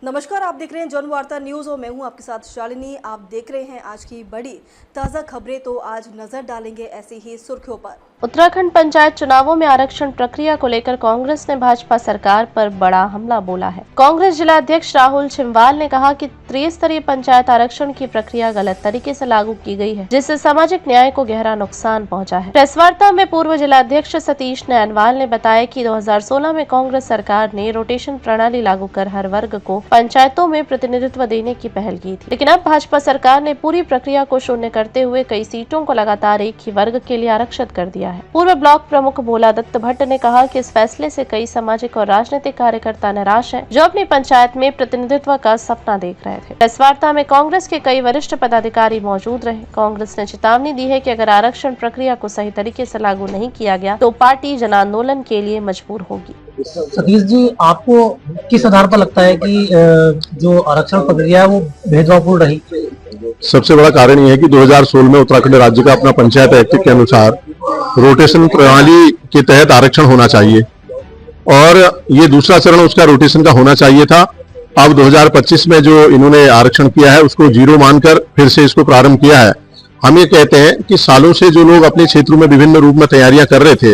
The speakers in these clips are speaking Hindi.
नमस्कार, आप देख रहे हैं जन वार्ता न्यूज और मैं हूं आपके साथ शालिनी। आप देख रहे हैं आज की बड़ी ताज़ा खबरें। तो आज नजर डालेंगे ऐसी ही सुर्खियों पर। उत्तराखंड पंचायत चुनावों में आरक्षण प्रक्रिया को लेकर कांग्रेस ने भाजपा सरकार पर बड़ा हमला बोला है। कांग्रेस जिला अध्यक्ष राहुल छिंवाल ने कहा कि त्रिस्तरीय पंचायत आरक्षण की प्रक्रिया गलत तरीके से लागू की गई है, जिससे सामाजिक न्याय को गहरा नुकसान पहुंचा है। प्रेस वार्ता में पूर्व जिला अध्यक्ष सतीश नैनवाल ने बताया कि 2016 में कांग्रेस सरकार ने रोटेशन प्रणाली लागू कर हर वर्ग को पंचायतों में प्रतिनिधित्व देने की पहल की थी, लेकिन अब भाजपा सरकार ने पूरी प्रक्रिया को शून्य करते हुए कई सीटों को लगातार एक ही वर्ग के लिए आरक्षित कर दिया है। पूर्व ब्लॉक प्रमुख भोला दत्त भट्ट ने कहा कि इस फैसले से कई सामाजिक और राजनीतिक कार्यकर्ता निराश हैं, जो अपनी पंचायत में प्रतिनिधित्व का सपना देख रहे थे। प्रेस वार्ता में कांग्रेस के कई वरिष्ठ पदाधिकारी मौजूद रहे। कांग्रेस ने चेतावनी दी है कि अगर आरक्षण प्रक्रिया को सही तरीके से लागू नहीं किया गया तो पार्टी जन आंदोलन के लिए मजबूर होगी। सतीश जी, आपको किस आधार पर लगता है कि जो आरक्षण प्रक्रिया है वो भेदभावपूर्ण रही? सबसे बड़ा कारण यह है कि 2016 में उत्तराखंड राज्य का अपना पंचायत एक्ट के अनुसार रोटेशन प्रणाली के तहत आरक्षण होना चाहिए और ये दूसरा चरण उसका रोटेशन का होना चाहिए था। अब 2025 में जो इन्होंने आरक्षण किया है उसको जीरो मानकर फिर से इसको प्रारंभ किया है। हम ये कहते हैं कि सालों से जो लोग अपने क्षेत्रों में विभिन्न रूप में तैयारियां कर रहे थे,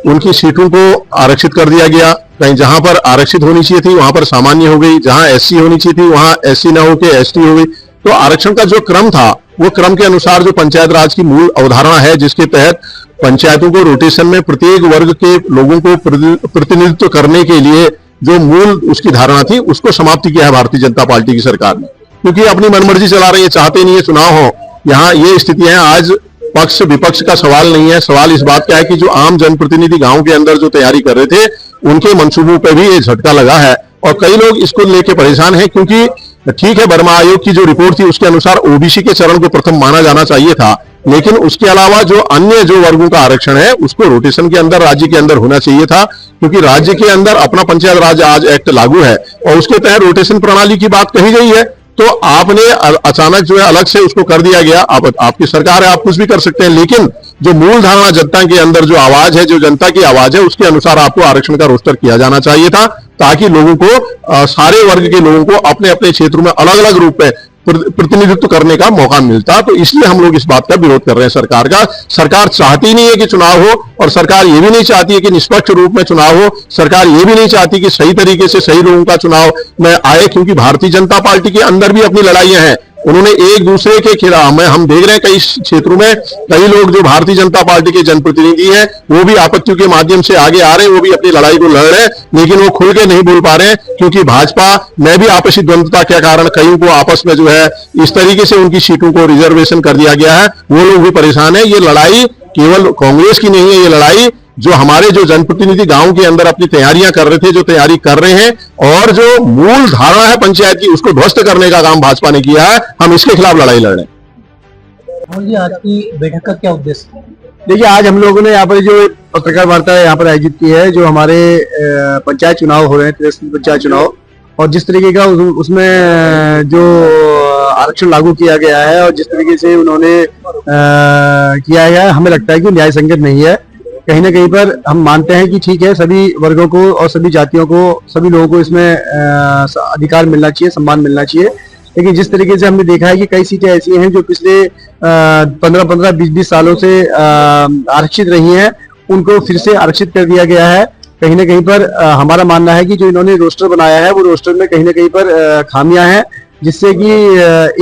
उनकी सीटों को आरक्षित कर दिया गया। कहीं जहां पर आरक्षित होनी चाहिए थी वहां पर सामान्य हो गई, जहां एससी होनी चाहिए थी वहां एससी न होकर एसटी हो गई। तो आरक्षण का जो क्रम था वो क्रम के अनुसार जो पंचायत राज की मूल अवधारणा है, जिसके तहत पंचायतों को रोटेशन में प्रत्येक वर्ग के लोगों को प्रतिनिधित्व करने के लिए जो मूल उसकी धारणा थी, उसको समाप्ति किया है भारतीय जनता पार्टी की सरकार ने, क्योंकि अपनी मनमर्जी चला रही है, चाहते नहीं है चुनाव हो। यहाँ ये स्थितियां हैं। आज पक्ष विपक्ष का सवाल नहीं है, सवाल इस बात का है कि जो आम जनप्रतिनिधि गांव के अंदर जो तैयारी कर रहे थे उनके मंसूबों पर भी ये झटका लगा है और कई लोग इसको लेके परेशान हैं। क्योंकि ठीक है, वर्मा आयोग की जो रिपोर्ट थी उसके अनुसार ओबीसी के चरण को प्रथम माना जाना चाहिए था, लेकिन उसके अलावा जो अन्य जो वर्गों का आरक्षण है उसको रोटेशन के अंदर राज्य के अंदर होना चाहिए था, क्योंकि राज्य के अंदर अपना पंचायत राज आज एक्ट लागू है और उसके तहत रोटेशन प्रणाली की बात कही गई है। तो आपने अचानक जो है अलग से उसको कर दिया गया। आपकी सरकार है, आप कुछ भी कर सकते हैं, लेकिन जो मूल धारणा जनता के अंदर जो आवाज है, जो जनता की आवाज है, उसके अनुसार आपको आरक्षण का रोस्टर किया जाना चाहिए था, ताकि लोगों को सारे वर्ग के लोगों को अपने अपने क्षेत्रों में अलग अलग रूप में प्रतिनिधित्व करने का मौका मिलता। तो इसलिए हम लोग इस बात का विरोध कर रहे हैं सरकार का। सरकार चाहती नहीं है कि चुनाव हो और सरकार ये भी नहीं चाहती है कि निष्पक्ष रूप में चुनाव हो। सरकार ये भी नहीं चाहती कि सही तरीके से सही लोगों का चुनाव में आए, क्योंकि भारतीय जनता पार्टी के अंदर भी अपनी लड़ाइयां हैं। उन्होंने एक दूसरे के खिलाफ में हम देख रहे हैं कई क्षेत्रों में कई लोग जो भारतीय जनता पार्टी के जनप्रतिनिधि हैं वो भी आपत्तियों के माध्यम से आगे आ रहे हैं, वो भी अपनी लड़ाई को लड़ रहे हैं, लेकिन वो खुल के नहीं बोल पा रहे हैं, क्योंकि भाजपा में भी आपसी द्वंद्वता के कारण कईयों को आपस में जो है इस तरीके से उनकी सीटों को रिजर्वेशन कर दिया गया है। वो लोग भी परेशान है। ये लड़ाई केवल कांग्रेस की नहीं है, ये लड़ाई जो हमारे जो जनप्रतिनिधि गांव के अंदर अपनी तैयारियां कर रहे थे, जो तैयारी कर रहे हैं, और जो मूल धारणा है पंचायत की उसको ध्वस्त करने का काम भाजपा ने किया है। हम इसके खिलाफ लड़ाई लड़ रहे हैं। जी, आज की बैठक का क्या उद्देश्य है? देखिए, आज हम लोगों ने यहाँ पर जो पत्रकार वार्ता यहाँ पर आयोजित की है, जो हमारे पंचायत चुनाव हो रहे हैं, त्रिस्तरीय पंचायत चुनाव, और जिस तरीके का उसमें जो आरक्षण लागू किया गया है और जिस तरीके से उन्होंने किया है, हमें लगता है कि न्याय संगत नहीं है। कहीं ना कहीं पर हम मानते हैं कि ठीक है, सभी वर्गों को और सभी जातियों को, सभी लोगों को इसमें अधिकार मिलना चाहिए, सम्मान मिलना चाहिए, लेकिन जिस तरीके से हमने देखा है कि कई सीटें ऐसी हैं जो पिछले 15-15, 20-20 सालों से आरक्षित रही हैं, उनको फिर से आरक्षित कर दिया गया है। कहीं ना कहीं पर हमारा मानना है कि जो इन्होंने रोस्टर बनाया है वो रोस्टर में कहीं ना कहीं पर खामियां हैं, जिससे कि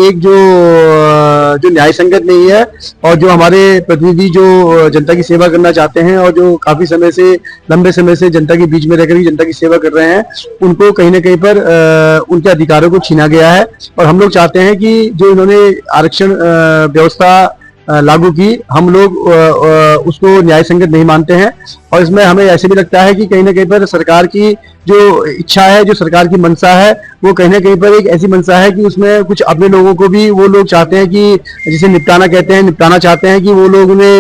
एक जो न्याय संगत नहीं है और जो हमारे प्रतिनिधि जो जनता की सेवा करना चाहते हैं और जो काफी समय से, लंबे समय से जनता के बीच में रहकर जनता की सेवा कर रहे हैं, उनको कहीं ना कहीं पर उनके अधिकारों को छीना गया है। और हम लोग चाहते हैं कि जो इन्होंने आरक्षण व्यवस्था लागू की, हम लोग उसको न्याय संगत नहीं मानते हैं। और इसमें हमें ऐसे भी लगता है कि कहीं ना कहीं पर सरकार की जो इच्छा है, जो सरकार की मंशा है, वो कहीं ना कहीं पर एक ऐसी मंशा है कि उसमें कुछ अपने लोगों को भी वो लोग चाहते हैं कि जिसे निपटाना कहते हैं, निपटाना चाहते हैं कि वो लोग ने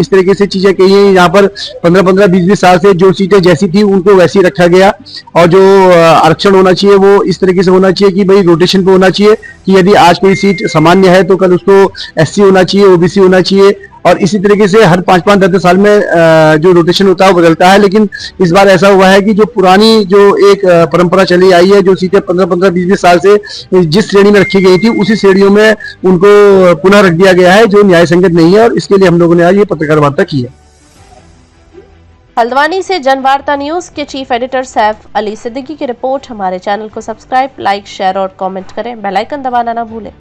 इस तरीके से चीजें कही हैं। यहाँ पर 15-15, 20-20 साल से जो सीटें जैसी थी उनको वैसी रखा गया, और जो आरक्षण होना चाहिए वो इस तरीके से होना चाहिए कि भाई रोटेशन पे होना चाहिए, कि यदि आज कोई सीट सामान्य है तो कल उसको एससी होना चाहिए, ओबीसी होना चाहिए, और इसी तरीके से हर 5-5 10 साल में जो रोटेशन होता है वो बदलता है। लेकिन इस बार ऐसा हुआ है कि जो पुरानी जो एक परंपरा चली आई है, जो सीधे 15-15 20-20 साल से जिस श्रेणी में रखी गई थी उसी श्रेणियों में उनको पुनः रख दिया गया है, जो न्याय संगत नहीं है, और इसके लिए हम लोगों ने आज ये पत्रकार वार्ता की है। हल्द्वानी से जनवार्ता न्यूज के चीफ एडिटर सैफ अली सिद्दीकी की रिपोर्ट। हमारे चैनल को सब्सक्राइब, लाइक, शेयर और कमेंट करें। बेल आइकन दबाना ना भूलें।